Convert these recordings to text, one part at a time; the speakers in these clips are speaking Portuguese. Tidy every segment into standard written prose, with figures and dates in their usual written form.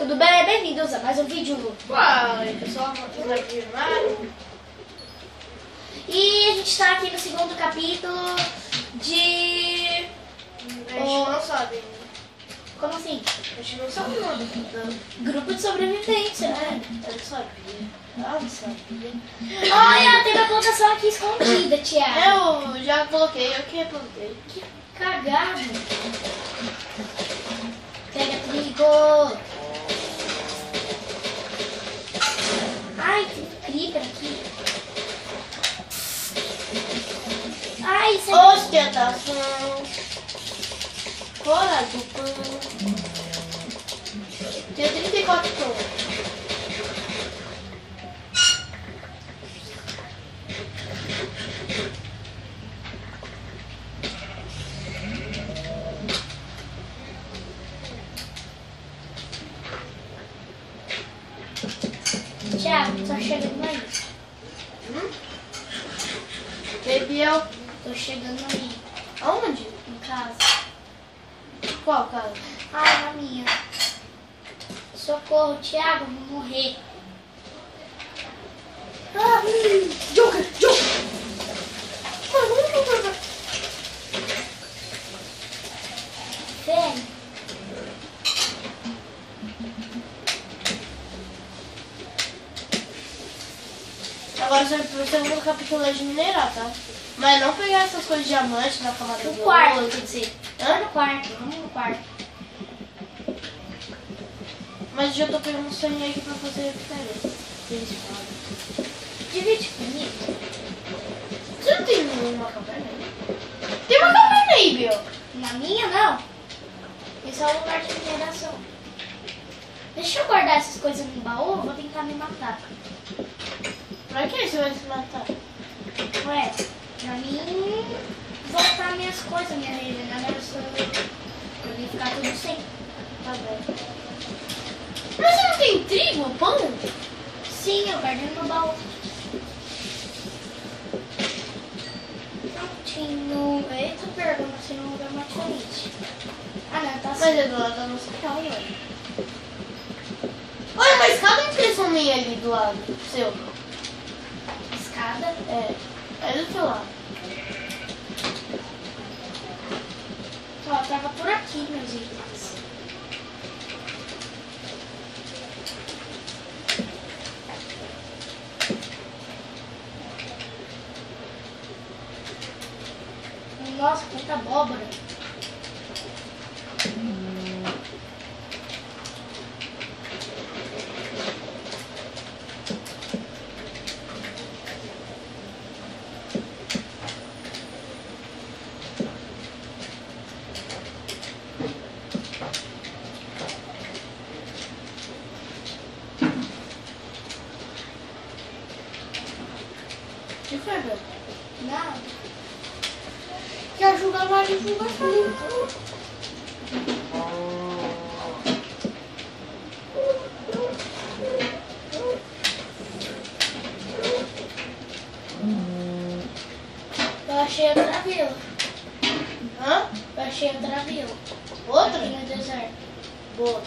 tudo bem? Bem-vindos a mais um vídeo. Uau, pessoal, vamos aqui E a gente está aqui no segundo capítulo de... A gente não sabe. Como assim? A gente não sabe nada. Grupo de sobrevivência, né? Eu não sabia. Ah, não sabia. Olha, tem uma plantação aqui escondida, Thiago. Eu já coloquei, eu que replantei. Que cagado. Pega trigo. Ai, tem creeper aqui. Ai, isso aqui. Ostentação. Fora do pão. Tem 34 pão. Thiago, tô chegando aí. Bebeu. Tô chegando aí. Aonde? Em casa. Qual casa? Ai, na minha. Socorro, Thiago, vou morrer. Joker, Joker. Velho. Agora você vai pro segundo capítulo de minerar, tá? Mas não pegar essas coisas de diamante na camada No do quarto, ouro. quer dizer. Hã? No quarto, vamos no quarto. Mas eu já tô pegando um sangue aqui pra fazer diferença. Divide comigo. Você não tem uma caverna aí? Tem uma caverna aí, Biel. Na minha, não. Esse é o lugar de mineração. Deixa eu guardar essas coisas no baú, eu vou tentar me matar. Pra que você vai se matar? Ué, pra mim voltar minhas coisas, minha regeneração. Pra mim ficar tudo sem. Tá bem. Mas você não tem trigo, pão? Sim, eu guardei no baú. Prontinho. Eita, pergunta se não lugar mais diferente. Ah, não, tá Mas assim. é do lado da nossa casa, olha. Olha, mas cada impressão minha ali do lado seu. Escada. É do seu lado. Ó, tava por aqui, meus itens. Nossa, quanta abóbora. O que foi, Biel? Nada. Quer jogar lá e jogar fora. Eu achei outra vila. Hã? Eu achei outra vila. Outra? Aqui no deserto. Boa.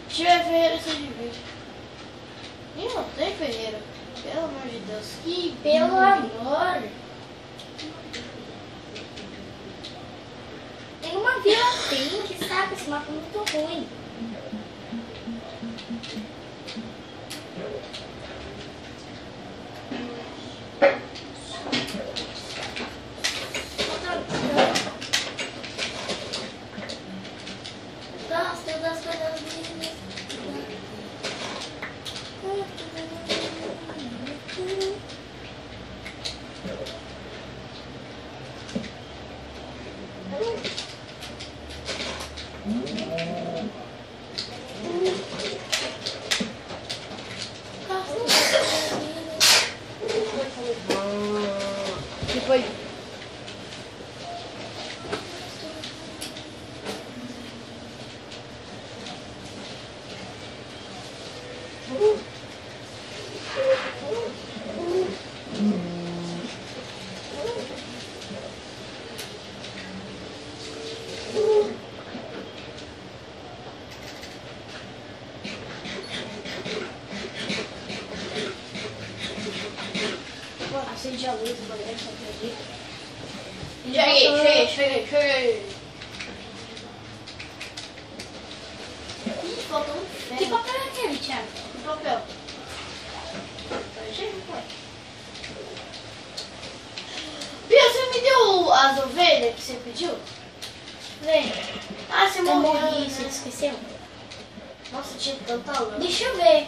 Se tiver ferreira, você divide. Ih, não tem ferreira. Pelo amor de Deus. E pelo amor. Tem uma vila pink, sabe? Esse mapa é muito ruim. Gosto das coisas lindas. Que foi? acende a luz, o banheiro, você acredita? Cheguei. Ih, faltou um ferro. Que papel é aquele, Thiago? Que papel? Ué. Bia, você me deu as ovelhas que você pediu? Vem. Ah, você Eu morreu, morri, você né? esqueceu? Nossa, tinha tanta lã. Deixa eu ver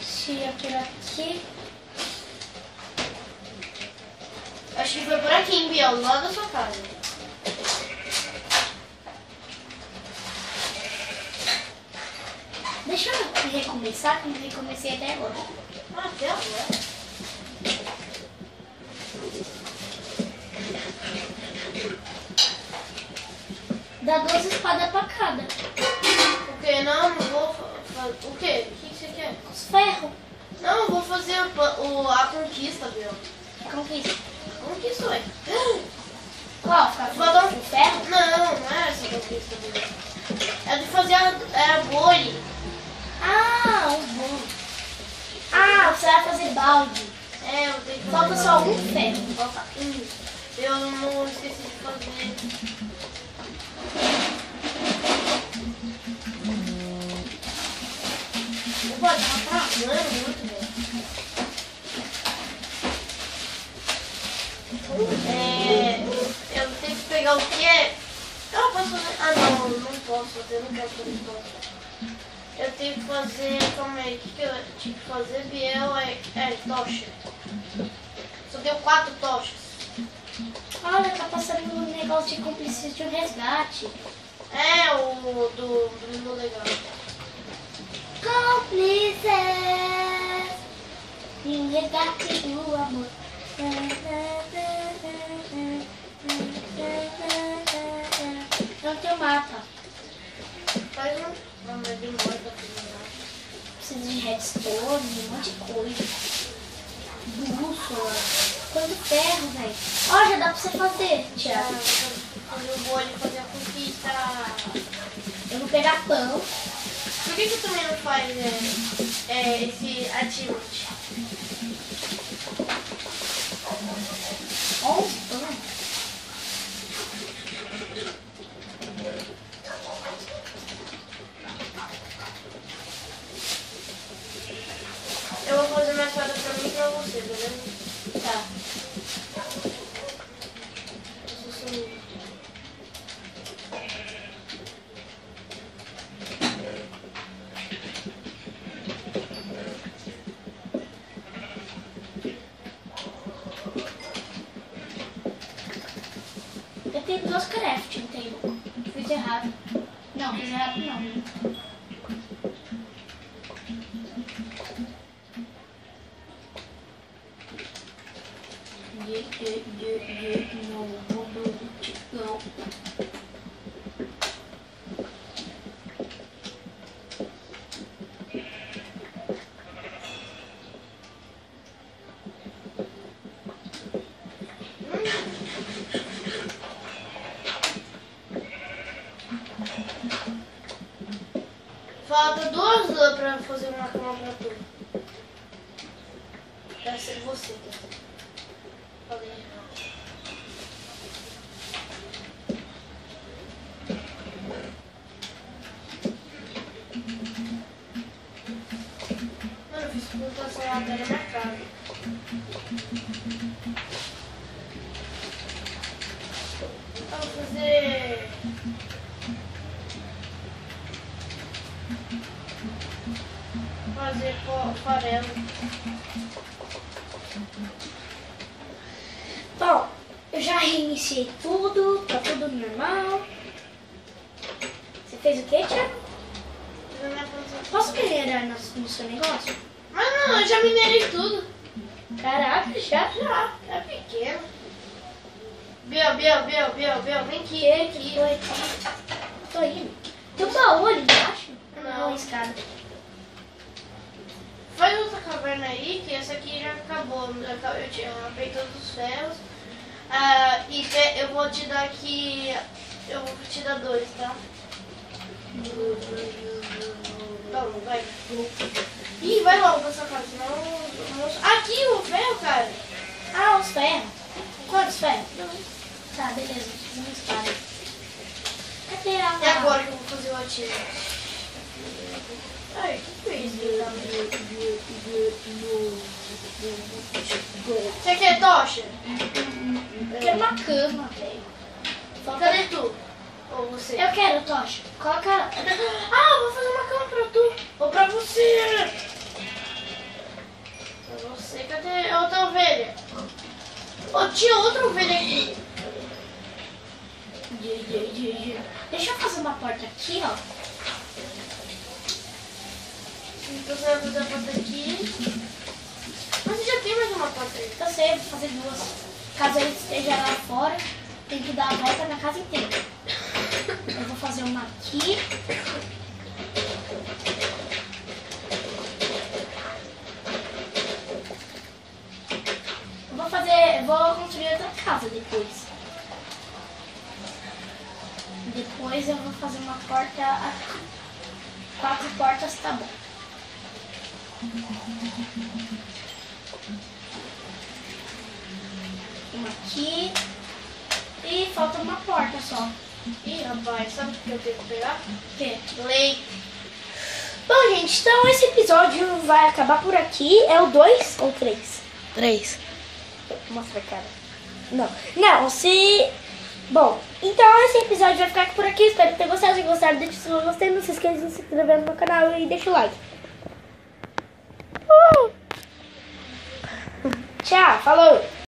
se é por aqui. Acho que foi por aqui, hein, Bia, lá da sua casa. Deixa eu recomeçar, que eu não recomecei até agora. Ah, até agora. Dá 2 espadas pra cada. O quê? Não vou fazer. O quê? O que você quer? Os ferros. Não, eu vou fazer a conquista, Bia. Conquista. Conquista, ué. Qual? Ficar Vou dar com ferro? Não é essa conquista, Bia. É de fazer a boi. Ah, os bons. Ah, você vai fazer balde. É, eu tenho que fazer. Falta só um ferro. Falta um. Eu não esqueci de fazer. Opa, tá travando muito, velho. Eu tenho que pegar o quê? Eu posso fazer. Ah, não posso fazer, não quero fazer isso. Eu tenho que fazer. Calma aí, o que eu tinha que fazer? Biel tocha. Só deu 4 tochas. Olha, tá passando um negócio de cúmplices de um resgate. É, o do Mundo Legal. Cúmplices de um resgate do amor. Não tem o mapa. Faz um. Não, mas demora pra terminar. Precisa de redstone, um monte de coisa. Bússola. Coisa de ferro, velho. Ó, já dá pra você fazer, Thiago. Fazer o bolo e fazer a conquista. Eu vou pegar pão. Por que você também não faz esse ativity? Ó, pão. Eu vou fazer minha espada pra mim e pra você, beleza? Tá. Eu tenho 2 craft, entendeu? Fiz errado. Não, fiz errado não. Falta 2 lã pra fazer uma cama pra tu. Deve ser você, tá? Falei errado. Mano, eu fiz plantação lá até na minha casa. Eu vou fazer... farelo. Bom, eu já reiniciei tudo, tá tudo normal. Você fez o quê, Thiago? Fiz a minha plantação. Posso minerar no seu negócio? Mas não, eu já minerei tudo. Caraca, já? Já, é pequeno. Biel, vem aqui, vem aqui. Tô indo. Tem um baú ali embaixo? Não. Uma escada. Faz outra caverna aí, que essa aqui já acabou. Eu abri todos os ferros. Eu vou te dar aqui. Eu vou te dar 2, tá? Toma, vai. Ih, vai logo pra sua casa, senão. Aqui o ferro, cara. Ah, os ferros. Quantos ferros? Não. Tá, beleza. Vamos espada. Cadê a... É agora que eu vou fazer o ativo. Ai, que fez? Você quer tocha? Eu quero uma cama, velho. Cadê tu? Ou você? Eu quero tocha. Coloca... Ah, eu vou fazer uma cama pra tu. Ou pra você. Pra você, cadê a outra ovelha? Oh, tinha outra ovelha aqui. Deixa eu fazer uma porta aqui, ó. Então você vai fazer a porta aqui. Mas você já tem mais uma porta aí. Eu sei, vou fazer duas. Caso ele esteja lá fora, tem que dar a volta na casa inteira. Eu vou fazer uma aqui. Eu vou construir outra casa depois. Depois eu vou fazer uma porta aqui. 4 portas tá bom. Uma aqui. E falta uma porta só. Ih, rapaz, sabe o que eu tenho que pegar? O quê? Leite. Bom, gente, então esse episódio vai acabar por aqui. É o 2 ou 3? 3. Mostra a cara. Não, se... Bom, então esse episódio vai ficar por aqui. Espero que tenham gostado. Se gostaram, deixa o seu gostei. Não se esqueça de se inscrever no meu canal e deixa o like. Tchau, falou!